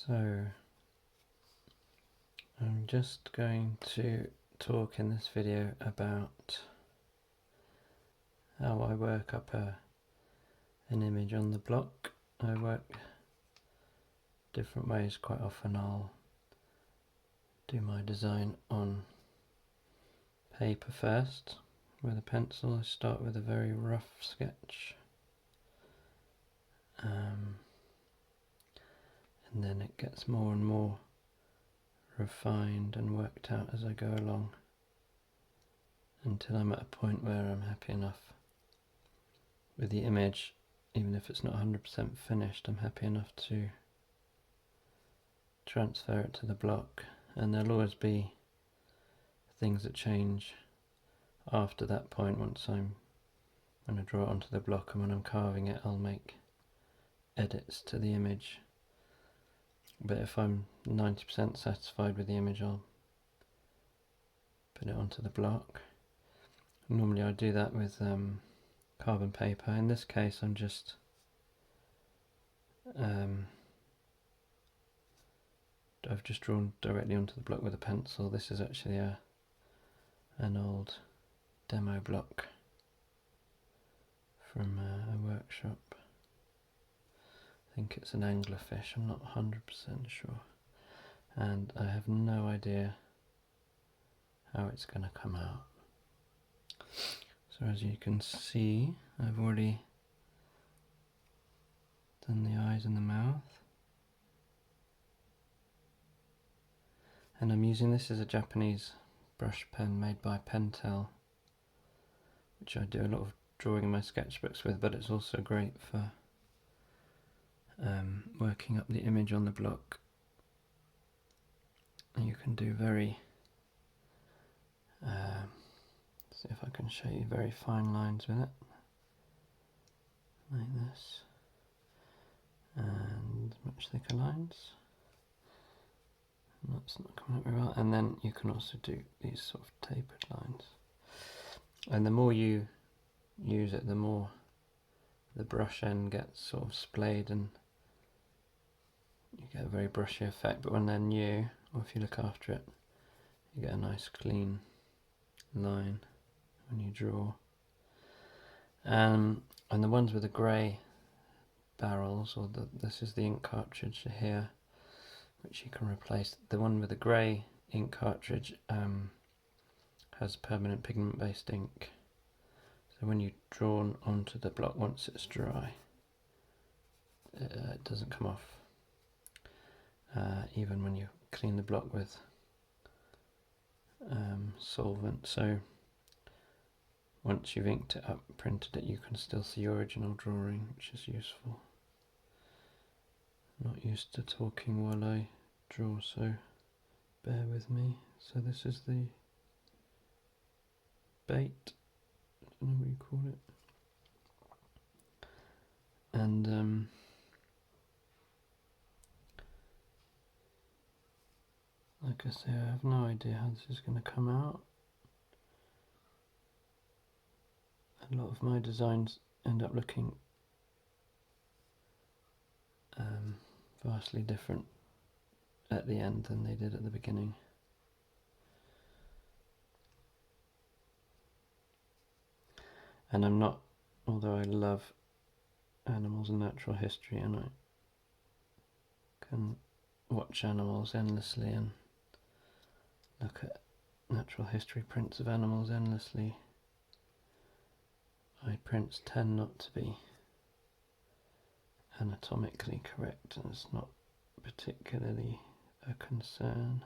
So I'm just going to talk in this video about how I work up an image on the block. I work different ways. Quite often I'll do my design on paper first with a pencil. I start with a very rough sketch, and then it gets more and more refined and worked out as I go along until I'm at a point where I'm happy enough with the image. Even if it's not 100% finished, I'm happy enough to transfer it to the block, and there'll always be things that change after that point. When I draw it onto the block and when I'm carving it, I'll make edits to the image. But if I'm 90% satisfied with the image, I'll put it onto the block. Normally I do that with carbon paper. In this case I'm just I've just drawn directly onto the block with a pencil. This is actually an old demo block from a workshop. I think it's an anglerfish, I'm not 100% sure, and I have no idea how it's going to come out. So as you can see, I've already done the eyes and the mouth, and I'm using this as a Japanese brush pen made by Pentel, which I do a lot of drawing in my sketchbooks with, but it's also great for working up the image on the block. And you can do very, see if I can show you, very fine lines with it, like this, and much thicker lines. And that's not coming up very well. And then you can also do these sort of tapered lines. And the more you use it, the more the brush end gets sort of splayed and you get a very brushy effect. But when they're new, or if you look after it, you get a nice clean line when you draw. And the ones with the grey barrels, or this is the ink cartridge here, which you can replace. The one with the grey ink cartridge has permanent pigment based ink, so when you draw onto the block, once it's dry, it doesn't come off, even when you clean the block with solvent. So once you've inked it up, printed it, you can still see your original drawing, which is useful. I'm not used to talking while I draw, so bear with me. So this is the bait, I don't know what you call it, and like I say, I have no idea how this is going to come out. A lot of my designs end up looking vastly different at the end than they did at the beginning. And I'm not, although I love animals and natural history, and I can watch animals endlessly and look at natural history prints of animals endlessly, my prints tend not to be anatomically correct, and it's not particularly a concern.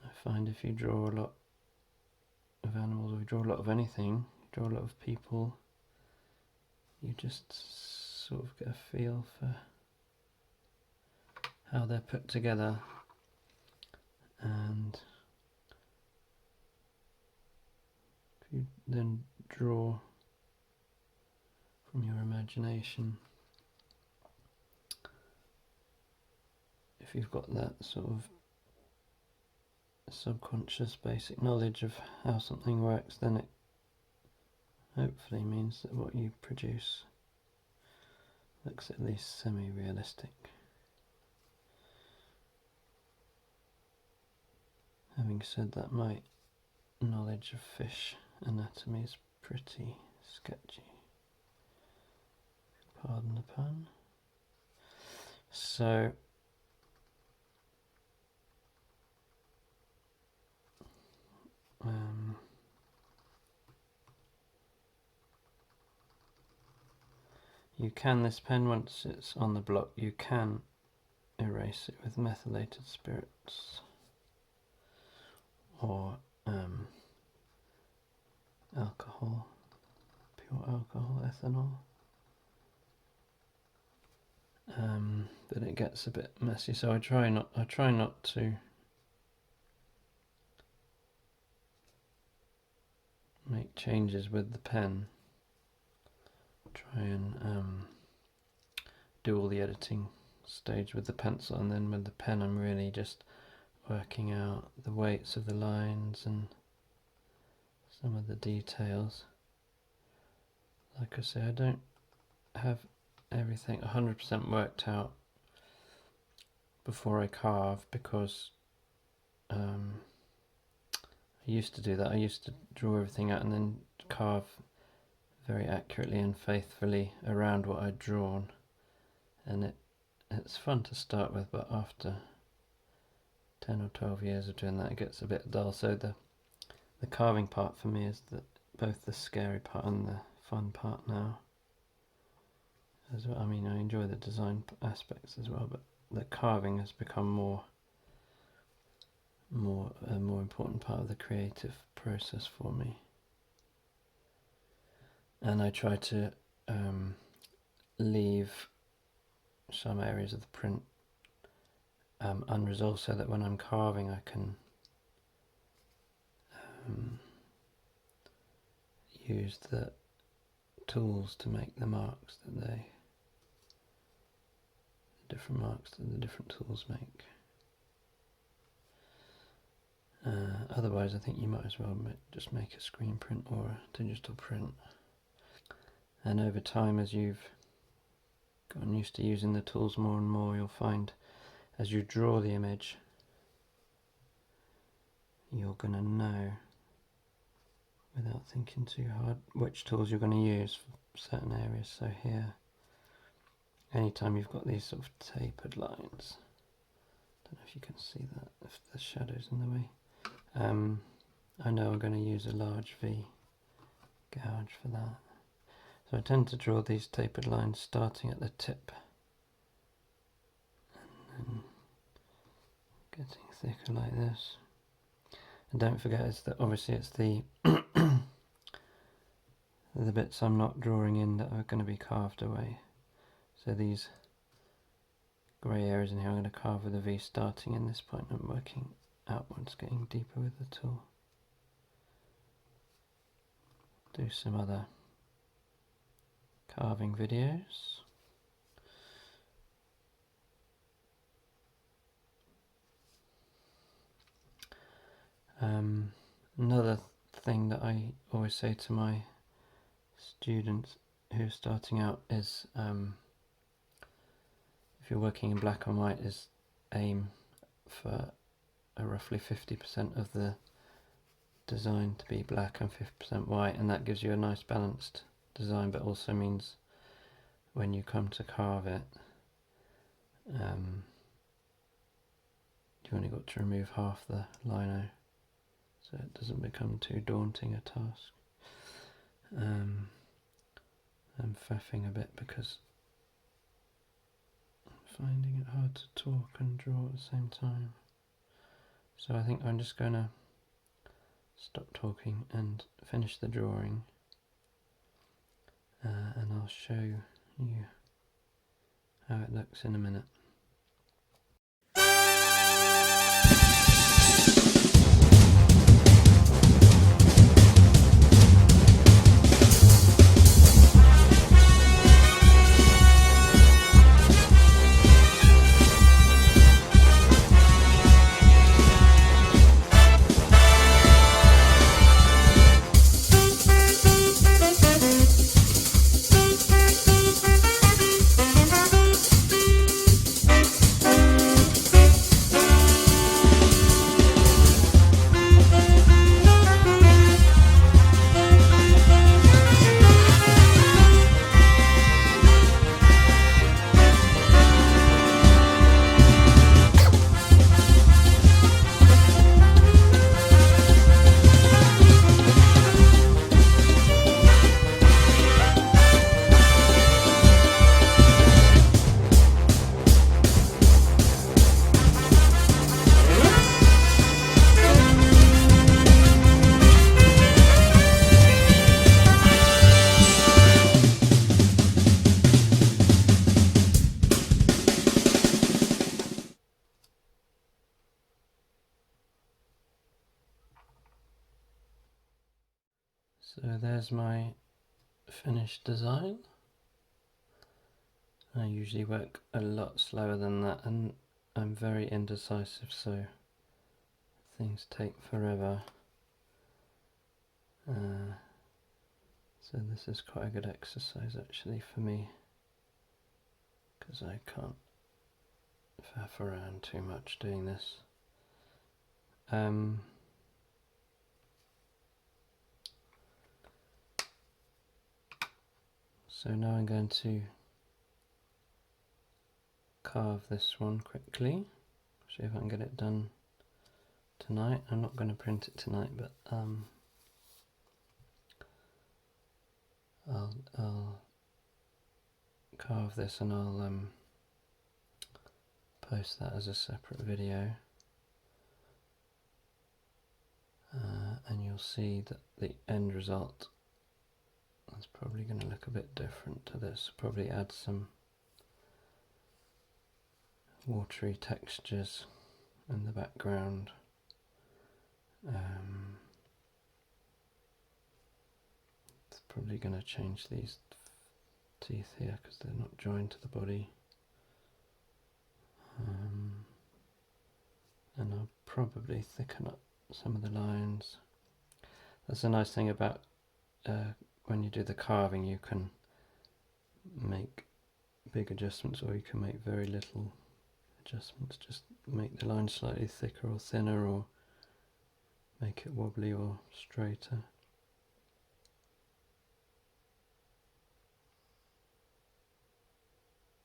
I find if you draw a lot of animals, or you draw a lot of anything, you draw a lot of people, you just sort of get a feel for how they're put together, and if you then draw from your imagination, if you've got that sort of subconscious basic knowledge of how something works, then it hopefully means that what you produce looks at least semi-realistic. Having said that, my knowledge of fish anatomy is pretty sketchy. Pardon the pun. So you can, this pen, once it's on the block, you can erase it with methylated spirits or alcohol, pure alcohol, ethanol. But it gets a bit messy, so I try not to make changes with the pen. Try and do all the editing stage with the pencil, and then with the pen I'm really just working out the weights of the lines and some of the details. Like I say, I don't have everything 100% worked out before I carve, because I used to do that. I used to draw everything out and then carve very accurately and faithfully around what I'd drawn, and it's fun to start with, but after 10 or 12 years of doing that it gets a bit dull. So the carving part for me is both the scary part and the fun part now as well. I mean, I enjoy the design aspects as well, but the carving has become a more important part of the creative process for me. And I try to leave some areas of the print unresolved, so that when I'm carving I can use the tools to make the marks that the different marks that the different tools make. Otherwise I think you might as well just make a screen print or a digital print. And over time, as you've gotten used to using the tools more and more, you'll find as you draw the image, you're going to know, without thinking too hard, which tools you're going to use for certain areas. So here, anytime you've got these sort of tapered lines, I don't know if you can see that, if the shadow's in the way, I know I'm going to use a large V gouge for that. So I tend to draw these tapered lines starting at the tip and then getting thicker like this. And don't forget, obviously it's the the bits I'm not drawing in that are going to be carved away. So these grey areas in here I'm going to carve with a V starting in this point and working outwards, getting deeper with the tool. Do some other carving videos. Another thing that I always say to my students who are starting out is, if you're working in black and white, is aim for a roughly 50% of the design to be black and 50% white, and that gives you a nice balanced design, but also means when you come to carve it, you've only got to remove half the lino, so it doesn't become too daunting a task. I'm faffing a bit because I'm finding it hard to talk and draw at the same time, so I think I'm just going to stop talking and finish the drawing. And I'll show you how it looks in a minute. So there's my finished design. I usually work a lot slower than that, and I'm very indecisive, so things take forever. So this is quite a good exercise actually for me, because I can't faff around too much doing this. So now I'm going to carve this one quickly, see if I can get it done tonight. I'm not going to print it tonight, but I'll carve this and I'll post that as a separate video, and you'll see that the end result is probably going to look a bit different to this. Probably add some watery textures in the background. It's probably going to change these teeth here because they're not joined to the body. And I'll probably thicken up some of the lines. That's a nice thing about when you do the carving, you can make big adjustments or you can make very little adjustments. Just make the line slightly thicker or thinner, or make it wobbly or straighter.